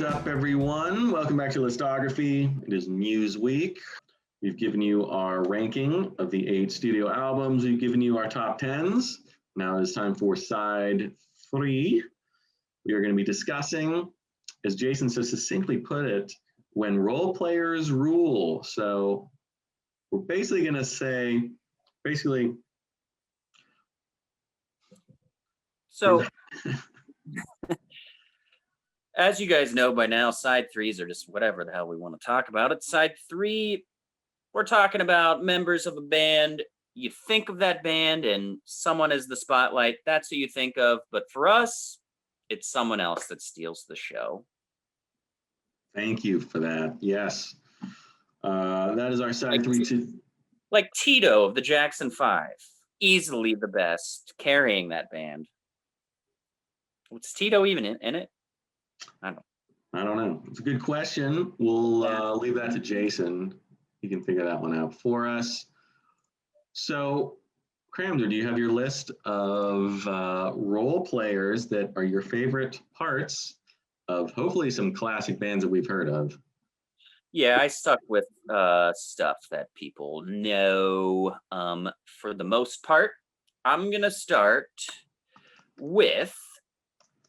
up, everyone? Welcome back to Listography. It is Muse Week. We've given you our ranking of the 8 studio albums. We've given you our top 10s. Now it is time for side 3. We are going to be discussing, as Jason so succinctly put it, when role players rule. So we're basically going to say, So, as you guys know by now, side 3s are just whatever the hell we want to talk about. It's side 3. We're talking about members of a band. You think of that band and someone is the spotlight. That's who you think of. But for us, it's someone else that steals the show. Thank you for that. Yes. That is our side 3. Like Tito of the Jackson 5. Easily the best, carrying that band. Was Tito even in it? I don't know. It's a good question. We'll leave that to Jason. He can figure that one out for us. So, Cramder, do you have your list of role players that are your favorite parts of hopefully some classic bands that we've heard of? Yeah, I stuck with stuff that people know. For the most part, I'm going to start with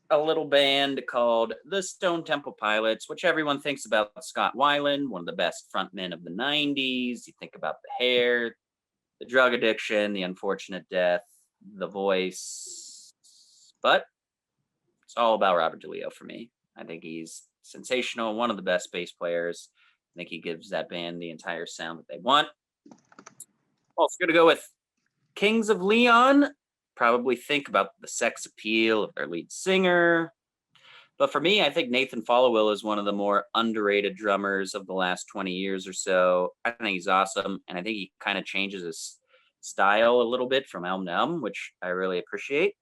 a little band called the Stone Temple Pilots, which everyone thinks about Scott Weiland, one of the best frontmen of the 90s. You think about the hair, the drug addiction, the unfortunate death, the voice. But it's all about Robert DeLeo for me. I think he's sensational, one of the best bass players. I think he gives that band the entire sound that they want. Also going to go with Kings of Leon. Probably think about the sex appeal of their lead singer. But for me, I think Nathan Followill is one of the more underrated drummers of the last 20 years or so. I think he's awesome. And I think he kind of changes his style a little bit from album to album, which I really appreciate.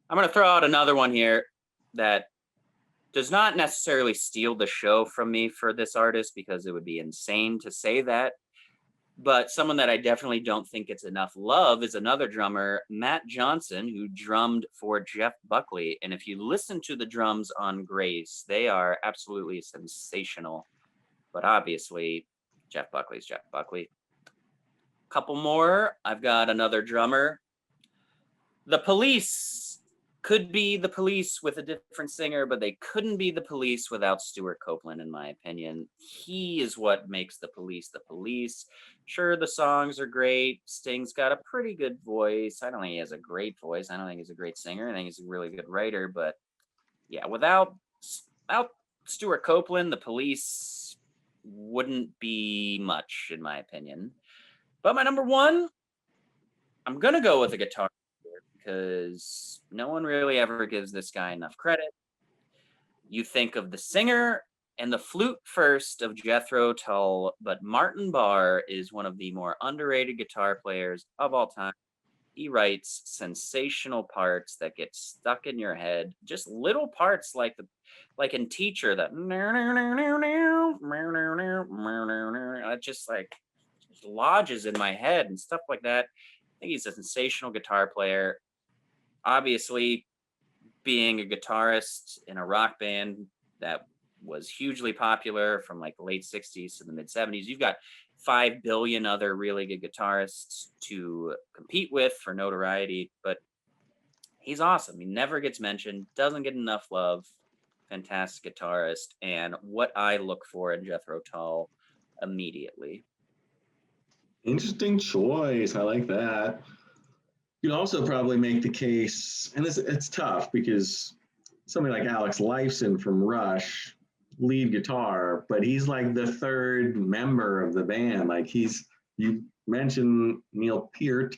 I'm going to throw out another one here that does not necessarily steal the show from me for this artist, because it would be insane to say that. But someone that I definitely don't think gets enough love is another drummer, Matt Johnson, who drummed for Jeff Buckley. And if you listen to the drums on Grace, they are absolutely sensational. But obviously, Jeff Buckley's Jeff Buckley. Couple more. I've got another drummer. The Police could be the Police with a different singer, but they couldn't be the Police without Stuart Copeland, in my opinion. He is what makes the Police the Police. Sure, the songs are great. Sting's got a pretty good voice. I don't think he has a great voice. I don't think he's a great singer. I think he's a really good writer. But yeah, without Stuart Copeland, the Police wouldn't be much, in my opinion. But my number 1, I'm going to go with a guitar, because no one really ever gives this guy enough credit. You think of the singer and the flute first of Jethro Tull, but Martin Barr is one of the more underrated guitar players of all time. He writes sensational parts that get stuck in your head, just little parts like in Teacher, that just lodges in my head and stuff like that. I think he's a sensational guitar player. Obviously, being a guitarist in a rock band that was hugely popular from like the late 60s to the mid 70s, you've got 5 billion other really good guitarists to compete with for notoriety, but he's awesome. He never gets mentioned, doesn't get enough love. Fantastic guitarist, and what I look for in Jethro Tull immediately. Interesting choice. I like that. You could also probably make the case, and it's tough because somebody like Alex Lifeson from Rush, lead guitar, but he's like the 3rd member of the band. Like you mentioned Neil Peart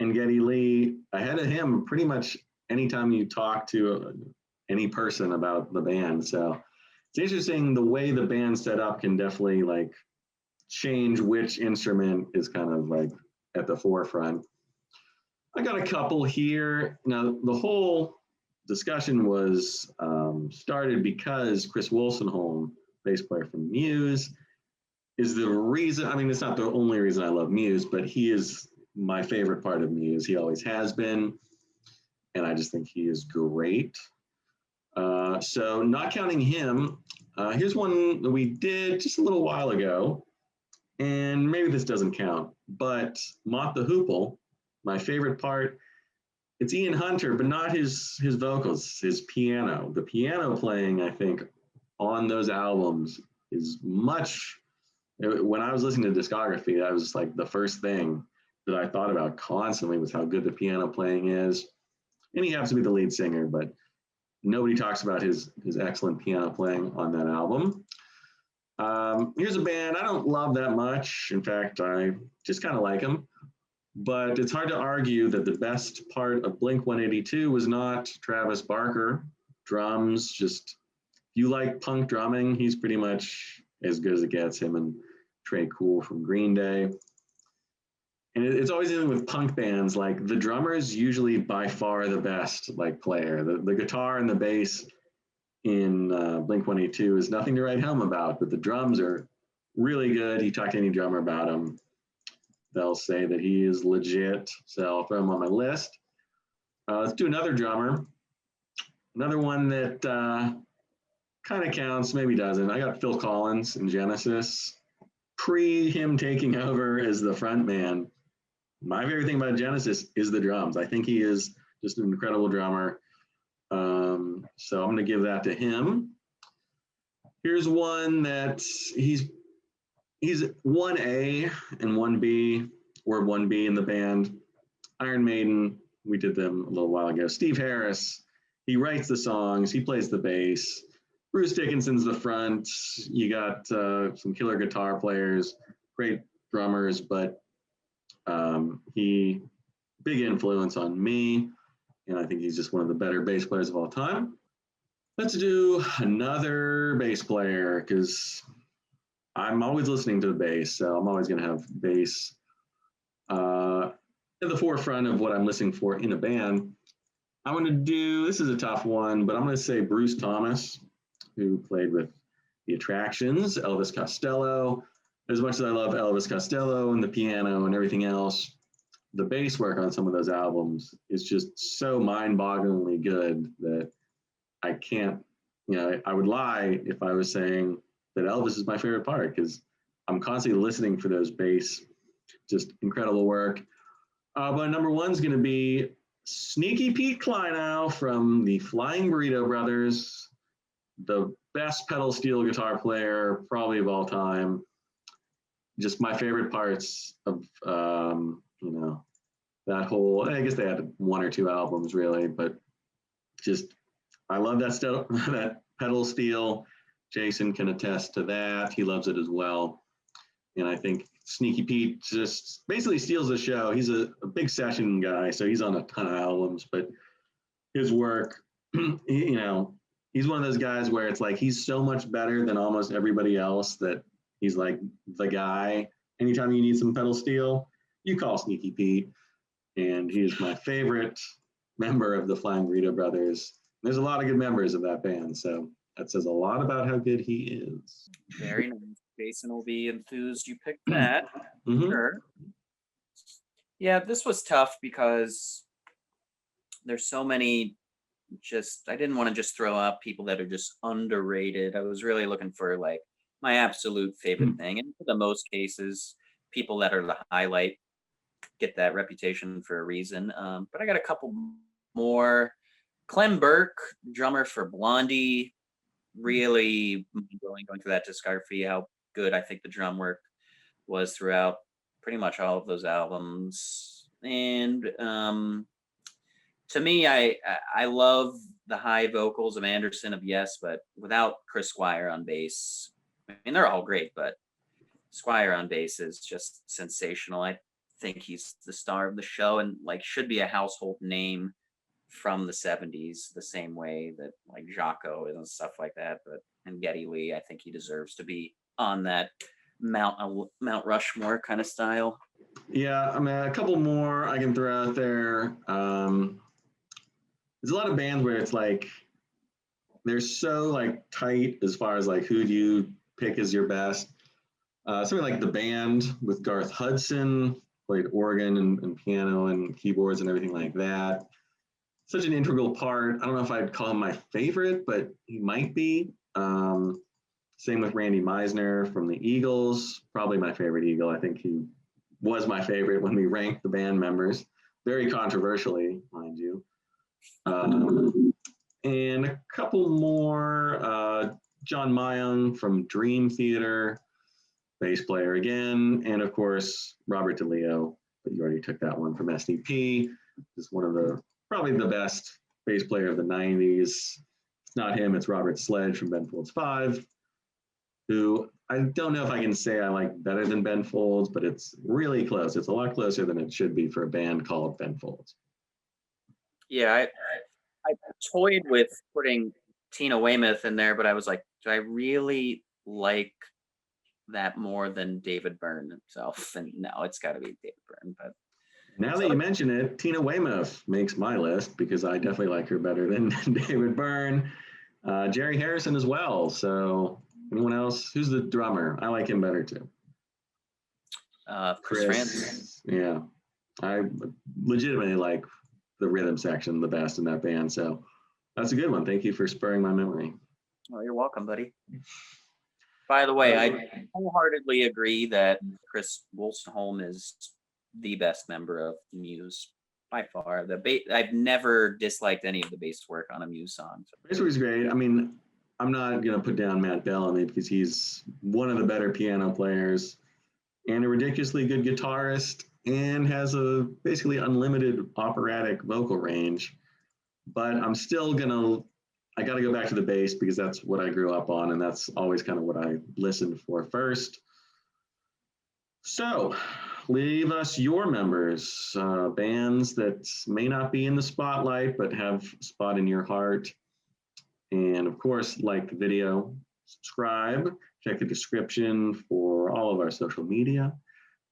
and Geddy Lee ahead of him pretty much anytime you talk to any person about the band. So it's interesting, the way the band's set up can definitely like change which instrument is kind of like at the forefront. I got a couple here. Now, the whole discussion was started because Chris Wolstenholme, bass player from Muse, is the reason. I mean, it's not the only reason I love Muse, but he is my favorite part of Muse. He always has been, and I just think he is great. So not counting him, here's one that we did just a little while ago, and maybe this doesn't count, but Mott the Hoople, my favorite part, it's Ian Hunter, but not his vocals, his piano. The piano playing, I think, on those albums is much. When I was listening to discography, that was like the first thing that I thought about constantly was how good the piano playing is. And he happens to be the lead singer, but nobody talks about his excellent piano playing on that album. Here's a band I don't love that much. In fact, I just kind of like them. But it's hard to argue that the best part of Blink 182 was not Travis Barker. Drums, just if you like punk drumming, he's pretty much as good as it gets, him and Trey Cool from Green Day. And it's always in with punk bands, like the drummer is usually by far the best like player. The guitar and the bass in Blink 182 is nothing to write home about, but the drums are really good. You talk to any drummer about them, they'll say that he is legit. So I'll throw him on my list. Let's do another drummer. Another one that kind of counts, maybe doesn't. I got Phil Collins in Genesis. Pre him taking over as the front man, my favorite thing about Genesis is the drums. I think he is just an incredible drummer. So I'm going to give that to him. Here's one that he's 1A and 1B, or 1B in the band. Iron Maiden, we did them a little while ago. Steve Harris, he writes the songs, he plays the bass. Bruce Dickinson's the front. You got some killer guitar players, great drummers, but he big influence on me, and I think he's just one of the better bass players of all time. Let's do another bass player because I'm always listening to the bass, so I'm always going to have bass at the forefront of what I'm listening for in a band. I'm going to do, this is a tough one, but I'm going to say Bruce Thomas, who played with The Attractions, Elvis Costello. As much as I love Elvis Costello and the piano and everything else, the bass work on some of those albums is just so mind-bogglingly good that I can't, I would lie if I was saying that Elvis is my favorite part because I'm constantly listening for those bass, just incredible work. But number one is going to be Sneaky Pete Kleinow from the Flying Burrito Brothers, the best pedal steel guitar player probably of all time. Just my favorite parts of, that whole, I guess they had one or two albums really, but just, I love that stuff, that pedal steel. Jason can attest to that. He loves it as well. And I think Sneaky Pete just basically steals the show. He's a big session guy, so he's on a ton of albums, but his work, he's one of those guys where it's like he's so much better than almost everybody else that he's like the guy. Anytime you need some pedal steel, you call Sneaky Pete. And he is my favorite member of the Flying Burrito Brothers. There's a lot of good members of that band, so that says a lot about how good he is. Very nice. Jason will be enthused you picked that. Mm-hmm. Sure. Yeah, this was tough because there's so many I didn't want to just throw out people that are just underrated. I was really looking for like my absolute favorite thing. And for the most cases, people that are the highlight get that reputation for a reason. But I got a couple more. Clem Burke, drummer for Blondie, really going through that discography, how good I think the drum work was throughout pretty much all of those albums. And to me, I love the high vocals of Anderson of Yes, but without Chris Squire on bass, I mean, they're all great, but Squire on bass is just sensational. I think he's the star of the show and like should be a household name from the 70s, the same way that like Jaco is and stuff like that. But and Geddy Lee, I think he deserves to be on that Mount Rushmore kind of style. Yeah, I mean, a couple more I can throw out there. There's a lot of bands where it's like they're so like tight as far as like who do you pick as your best. Something like The Band with Garth Hudson, played organ and piano and keyboards and everything like that. such an integral part. I don't know if I'd call him my favorite, but he might be. Same with Randy Meisner from the Eagles, probably my favorite Eagle. I think he was my favorite when we ranked the band members, very controversially, mind you. And a couple more. John Mayung from Dream Theater, bass player again, and of course Robert DeLeo. But you already took that one from SDP. Is one of the probably the best bass player of the '90s. It's not him; it's Robert Sledge from Ben Folds 5, who I don't know if I can say I like better than Ben Folds, but it's really close. It's a lot closer than it should be for a band called Ben Folds. Yeah, I toyed with putting Tina Weymouth in there, but I was like, do I really like that more than David Byrne himself? And no, it's got to be David Byrne. But Now that you mention it, Tina Weymouth makes my list because I definitely like her better than David Byrne. Jerry Harrison as well. So anyone else? Who's the drummer? I like him better too. Chris Francis. Yeah, I legitimately like the rhythm section the best in that band. So that's a good one. Thank you for spurring my memory. Oh, you're welcome, buddy. By the way, I wholeheartedly agree that Chris Wolstenholme is the best member of Muse by far. I've never disliked any of the bass work on a Muse song. So. Bass work is great. I mean, I'm not gonna put down Matt Bellamy because he's one of the better piano players and a ridiculously good guitarist and has a basically unlimited operatic vocal range. But I'm still I got to go back to the bass because that's what I grew up on, and that's always kind of what I listened for first. So, leave us your members, bands that may not be in the spotlight but have a spot in your heart. And of course, like the video, subscribe, check the description for all of our social media,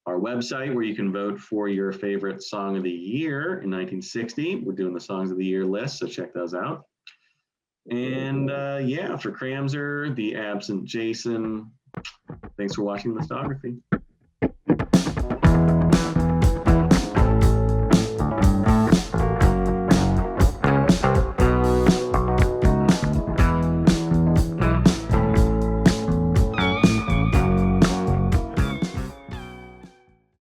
our website where you can vote for your favorite song of the year in 1960. We're doing the songs of the year list, so check those out. And yeah, for Cramser, the absent Jason, thanks for watching Listography.